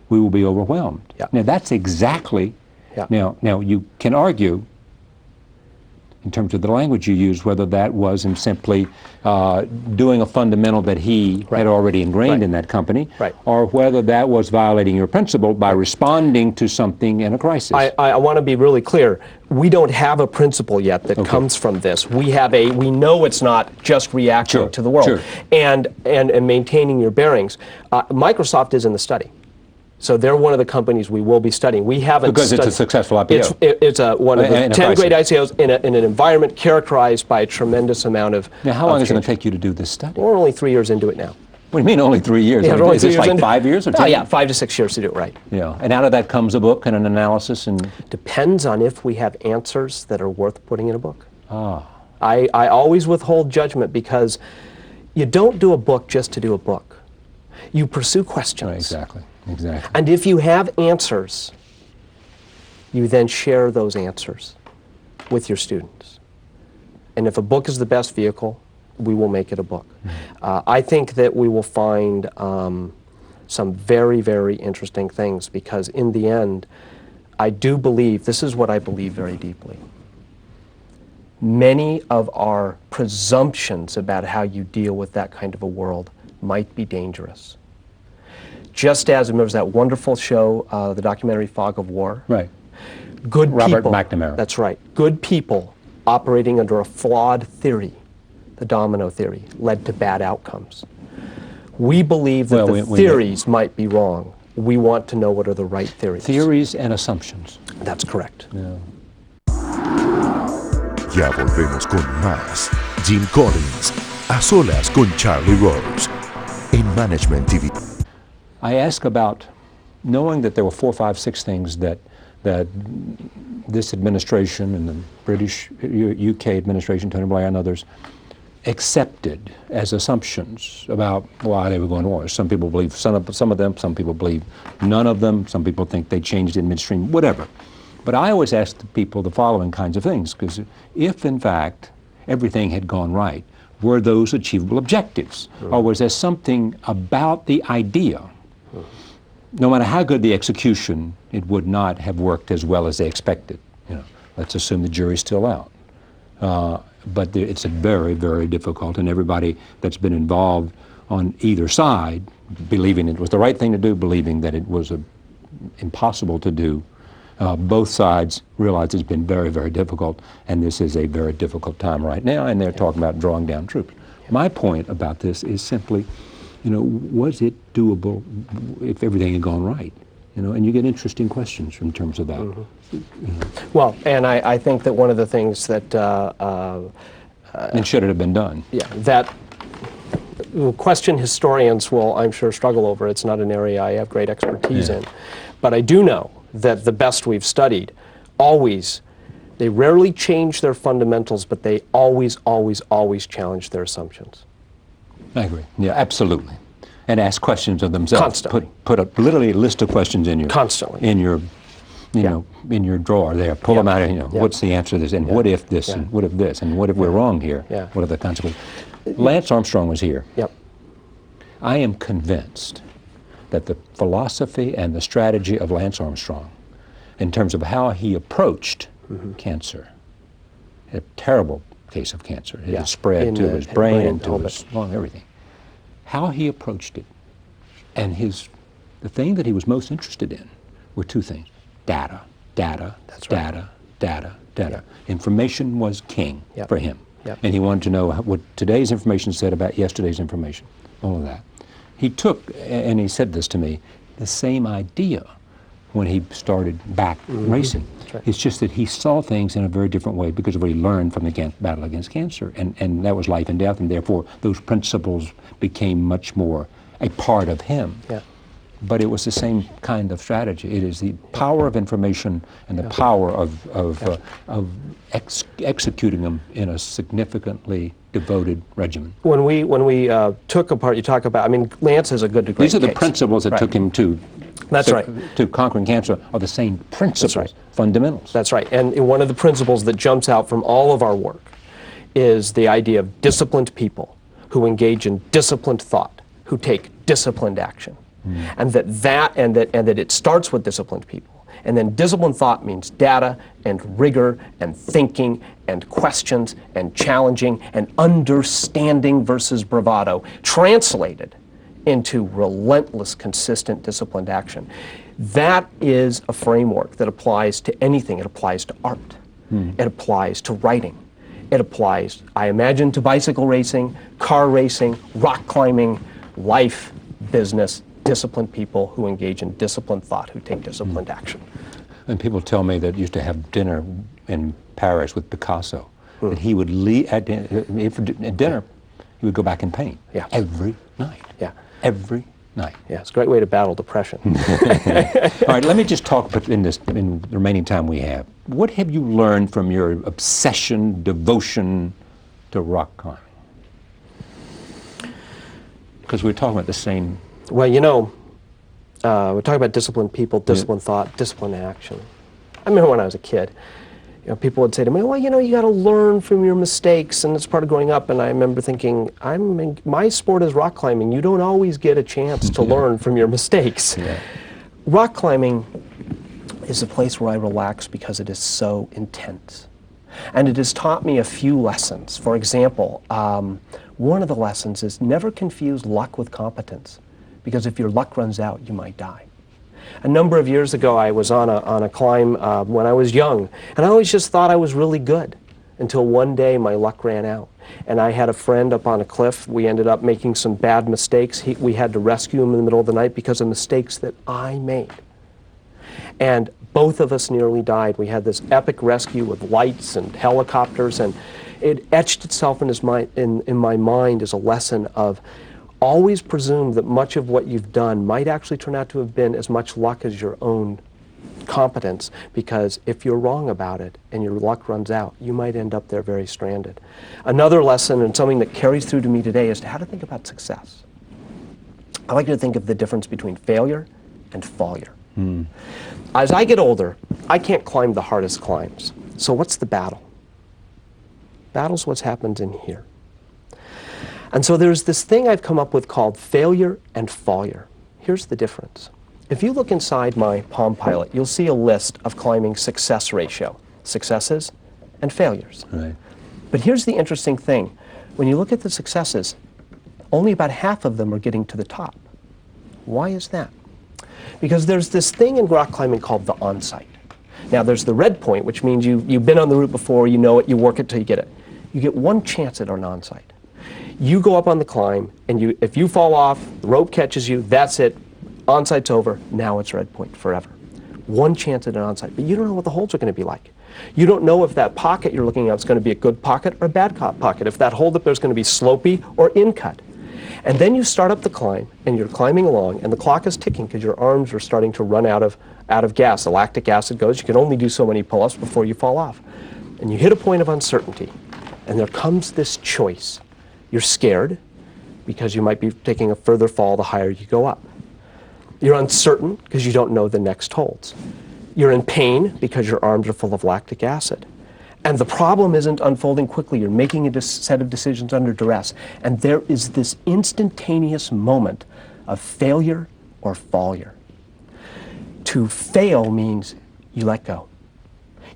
we will be overwhelmed. Yeah. Now that's exactly, Yeah. now you can argue in terms of the language you use, whether that was him simply doing a fundamental that he had already ingrained in that company, or whether that was violating your principle by responding to something in a crisis. I want to be really clear. We don't have a principle yet that comes from this. We know it's not just reacting to the world and maintaining your bearings. Microsoft is in the study. So they're one of the companies we will be studying. We haven't because it's a successful IPO. It's one of the 10 great ICOs in an environment characterized by a tremendous amount of Now, how long is it going to take you to do this study? We're only 3 years into it now. What do you mean only 3 years? Yeah, is this like 5 years or 10? Oh, yeah, 5 to 6 years to do it right. Yeah, and out of that comes a book and an analysis and... Depends on if we have answers that are worth putting in a book. Ah. I always withhold judgment because you don't do a book just to do a book. You pursue questions. Right, exactly. Exactly. And if you have answers, you then share those answers with your students. And if a book is the best vehicle, we will make it a book. I think that we will find some very, very interesting things because in the end, I do believe, this is what I believe very deeply. Many of our presumptions about how you deal with that kind of a world might be dangerous. Just as, remember that wonderful show, the documentary Fog of War? Right. Good Robert people, McNamara. That's right. Good people operating under a flawed theory, the domino theory, led to bad outcomes. We believe that the theories might be wrong. We want to know what are the right theories. Theories and assumptions. That's correct. Yeah. Ya volvemos con más Jim Collins, a solas con Charlie Rose, en Management TV. I ask about knowing that there were 4, 5, 6 things that this administration and the British, UK administration, Tony Blair and others, accepted as assumptions about why they were going to war. Some people believe some of them, some people believe none of them, some people think they changed in midstream, whatever. But I always ask the people the following kinds of things, because if in fact everything had gone right, were those achievable objectives? Or was there something about the idea? No matter how good the execution, it would not have worked as well as they expected. You know, let's assume the jury's still out. But it's a very, very difficult, and everybody that's been involved on either side, believing it was the right thing to do, believing that it was impossible to do, both sides realize it's been very, very difficult, and this is a very difficult time right now, and they're talking about drawing down troops. My point about this is simply, you know, was it doable if everything had gone right? You know, and you get interesting questions in terms of that. You know. Well, and I think that one of the things that... and should it have been done? Yeah, that question historians will, I'm sure, struggle over. It's not an area I have great expertise in. But I do know that the best we've studied, they rarely change their fundamentals, but they always challenge their assumptions. I agree. Yeah, absolutely. And ask questions of themselves. Constantly. Put literally a list of questions in your in your in your drawer there. Pull them out. You know, what's the answer to this? And what if this? And what if this? And what if we're wrong here? What are the consequences? Lance Armstrong was here. Yep. I am convinced that the philosophy and the strategy of Lance Armstrong, in terms of how he approached cancer, a terrible case of cancer. It had spread to his brain and to his lung, everything. How he approached it, and the thing that he was most interested in were 2 things: data. Information was king for him, and he wanted to know what today's information said about yesterday's information. All of that. He took, and he said this to me, the same idea when he started back racing. Right. It's just that he saw things in a very different way because of what he learned from the battle against cancer, and that was life and death, and therefore those principles became much more a part of him. Yeah. But it was the same kind of strategy. It is the power of information and the power of executing them in a significantly devoted regimen. When we took apart, you talk about, I mean, Lance is a good degree. These are the principles that took him to to conquering cancer are the same principles, fundamentals. That's right. And one of the principles that jumps out from all of our work is the idea of disciplined people who engage in disciplined thought, who take disciplined action. and that it starts with disciplined people. And then disciplined thought means data and rigor and thinking and questions and challenging and understanding versus bravado, translated into relentless, consistent, disciplined action. That is a framework that applies to anything. It applies to art. It applies to writing. It applies, I imagine, to bicycle racing, car racing, rock climbing, life, business, disciplined people who engage in disciplined thought, who take disciplined action. And people tell me that used to have dinner in Paris with Picasso, that he would leave at dinner, he would go back and paint. Yeah. Every night. Yeah. Every night. Yeah, it's a great way to battle depression. All right, let me just talk in the remaining time we have. What have you learned from your obsession, devotion to rock climbing? Because we're talking about the same. Well, you know, we're talking about disciplined people, disciplined thought, disciplined action. I remember when I was a kid, you know, people would say to me, well, you know, you got to learn from your mistakes, and it's part of growing up. And I remember thinking, my sport is rock climbing. You don't always get a chance to learn from your mistakes. Yeah. Rock climbing is a place where I relax because it is so intense. And it has taught me a few lessons. For example, one of the lessons is never confuse luck with competence, because if your luck runs out, you might die. A number of years ago, I was on a climb when I was young, and I always just thought I was really good until one day my luck ran out. And I had a friend up on a cliff. We ended up making some bad mistakes. We had to rescue him in the middle of the night because of mistakes that I made. And both of us nearly died. We had this epic rescue with lights and helicopters, and it etched itself in my mind as a lesson of always presume that much of what you've done might actually turn out to have been as much luck as your own competence, because if you're wrong about it and your luck runs out, you might end up there very stranded. Another lesson, and something that carries through to me today, is how to think about success. I like to think of the difference between failure and failure. As I get older, I can't climb the hardest climbs. So what's the battle? Battle's what's happened in here. And so there's this thing I've come up with called failure and failure. Here's the difference. If you look inside my Palm Pilot, you'll see a list of climbing success ratio, successes and failures. Right. But here's the interesting thing. When you look at the successes, only about half of them are getting to the top. Why is that? Because there's this thing in rock climbing called the onsite. Now there's the red point, which means you've been on the route before, you know it, you work it till you get it. You get one chance at an onsite. You go up on the climb, and if you fall off, the rope catches you, that's it, onsite's over, now it's red point forever. One chance at an onsite, but you don't know what the holds are going to be like. You don't know if that pocket you're looking at is going to be a good pocket or a bad pocket, if that hold up there's going to be slopey or in-cut. And then you start up the climb, and you're climbing along, and the clock is ticking because your arms are starting to run out of gas. The lactic acid goes, you can only do so many pull-ups before you fall off. And you hit a point of uncertainty, and there comes this choice. You're scared because you might be taking a further fall the higher you go up. You're uncertain because you don't know the next holds. You're in pain because your arms are full of lactic acid. And the problem isn't unfolding quickly. You're making a set of decisions under duress. And there is this instantaneous moment of failure or failure. To fail means you let go.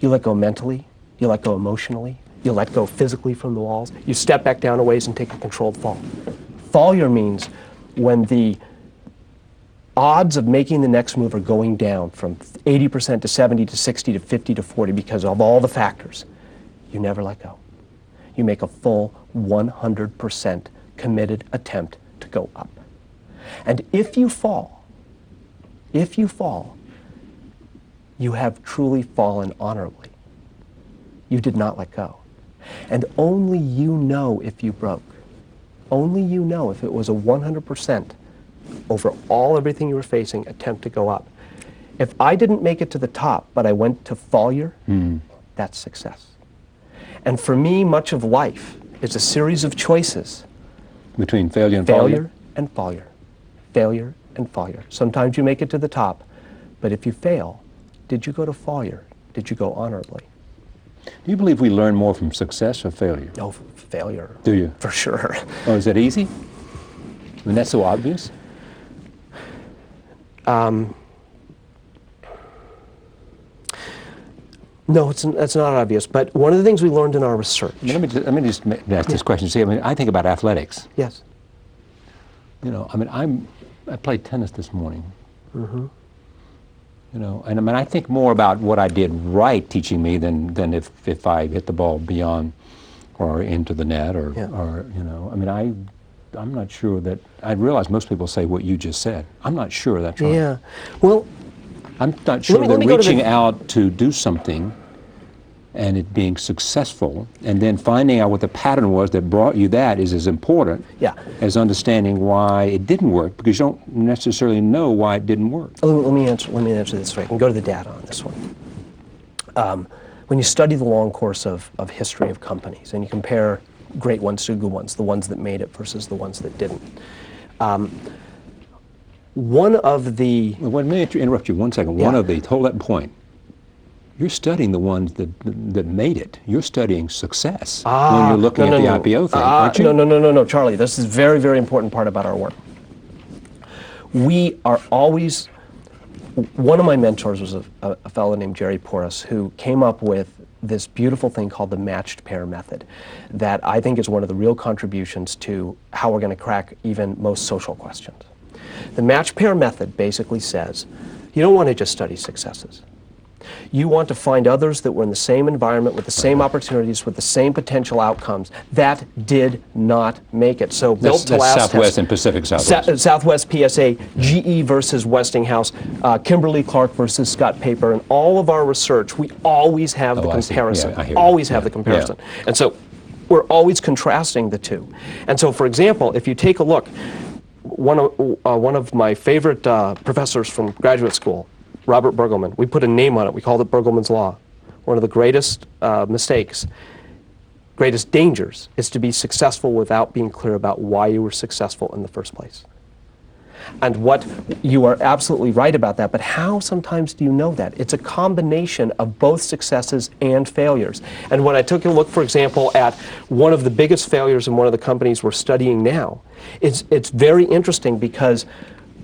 You let go mentally, you let go emotionally, you let go physically from the walls, you step back down a ways and take a controlled fall. Failure means when the odds of making the next move are going down from 80% to 70 to 60 to 50 to 40 because of all the factors. You never let go. You make a full 100% committed attempt to go up. And if you fall, you have truly fallen honorably. You did not let go. And only you know if you broke. Only you know if it was a 100% over everything you were facing attempt to go up. If I didn't make it to the top, but I went to failure, that's success. And for me, much of life is a series of choices. Between failure and failure and failure. Failure and failure. Sometimes you make it to the top, but if you fail, did you go to failure? Did you go honorably? Do you believe we learn more from success or failure? Oh, failure. Do you? For sure. Oh, is that easy? I mean, that's so obvious. No, that's not obvious. But one of the things we learned in our research. Let me just ask this question. See, I mean, I think about athletics. Yes. You know, I mean, I played tennis this morning. Mm-hmm. You know, and I mean, I think more about what I did right teaching me than if I hit the ball beyond or into the net or you know, I mean, I'm not sure that, I realize most people say what you just said. I'm not sure that's right. Yeah. Well, I'm not sure let that me go to reaching out to do something and it being successful and then finding out what the pattern was that brought you that is as important as understanding why it didn't work, because you don't necessarily know why it didn't work. Let me answer this way. I can go to the data on this one. When you study the long course of history of companies and you compare great ones to good ones, the ones that made it versus the ones that didn't, one of the... Well, let me interrupt you 1 second. One of the, hold that point. You're studying the ones that made it. You're studying success when you're looking at the IPO thing, aren't you? No, Charlie. This is a very, very important part about our work. We are always... One of my mentors was a fellow named Jerry Porras, who came up with this beautiful thing called the matched pair method that I think is one of the real contributions to how we're going to crack even most social questions. The matched pair method basically says, you don't want to just study successes. You want to find others that were in the same environment with the same opportunities, with the same potential outcomes that did not make it. So built to last. Southwest and Pacific Southwest. Southwest PSA, GE versus Westinghouse, Kimberly Clark versus Scott Paper, and all of our research, we always have the comparison. I hear you. Always have the comparison. And so we're always contrasting the two. And so, for example, if you take a look, one of my favorite professors from graduate school, Robert Burgelman, we put a name on it. We called it Burgelman's Law. One of the greatest mistakes, greatest dangers, is to be successful without being clear about why you were successful in the first place. And what you are absolutely right about that, but how sometimes do you know that? It's a combination of both successes and failures. And when I took a look, for example, at one of the biggest failures in one of the companies we're studying now, it's very interesting because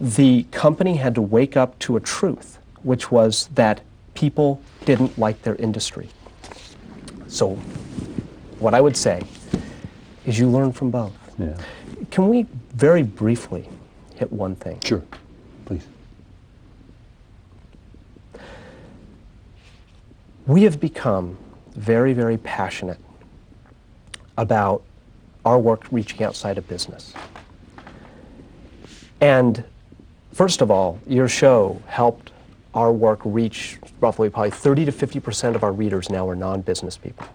the company had to wake up to a truth, which was that people didn't like their industry. So what I would say is you learn from both. Yeah. Can we very briefly hit one thing? Sure, please. We have become very, very passionate about our work reaching outside of business. And first of all, your show helped our work reach roughly probably 30 to 50% of our readers now are non-business people.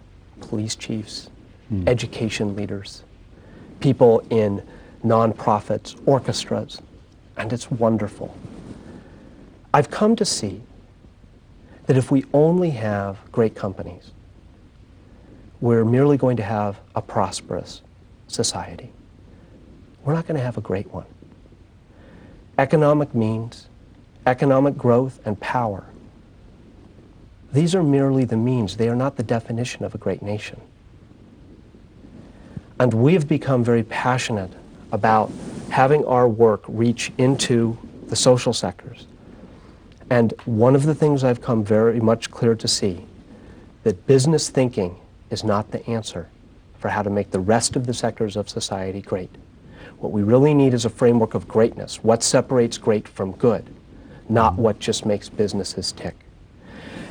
Police chiefs, education leaders, people in nonprofits, orchestras, and it's wonderful. I've come to see that if we only have great companies, we're merely going to have a prosperous society. We're not going to have a great one. Economic means, economic growth, and power. These are merely the means. They are not the definition of a great nation. And we have become very passionate about having our work reach into the social sectors. And one of the things I've come very much clear to see, that business thinking is not the answer for how to make the rest of the sectors of society great. What we really need is a framework of greatness. What separates great from good, not what just makes businesses tick.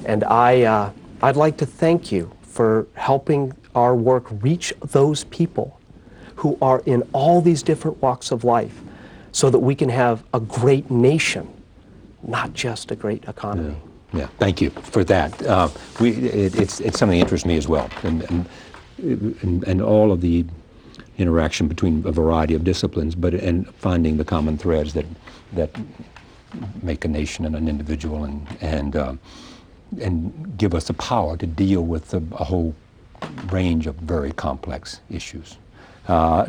And I'd like to thank you for helping our work reach those people who are in all these different walks of life so that we can have a great nation, not just a great economy. Yeah, thank you for that. It's something that interests me as well, and all of the interaction between a variety of disciplines, and finding the common threads that make a nation and an individual, and give us the power to deal with a whole range of very complex issues.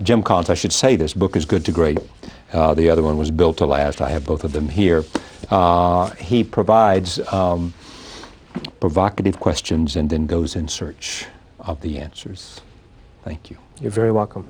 Jim Collins, I should say this book is Good to Great. The other one was Built to Last. I have both of them here. He provides provocative questions and then goes in search of the answers. Thank you. You're very welcome.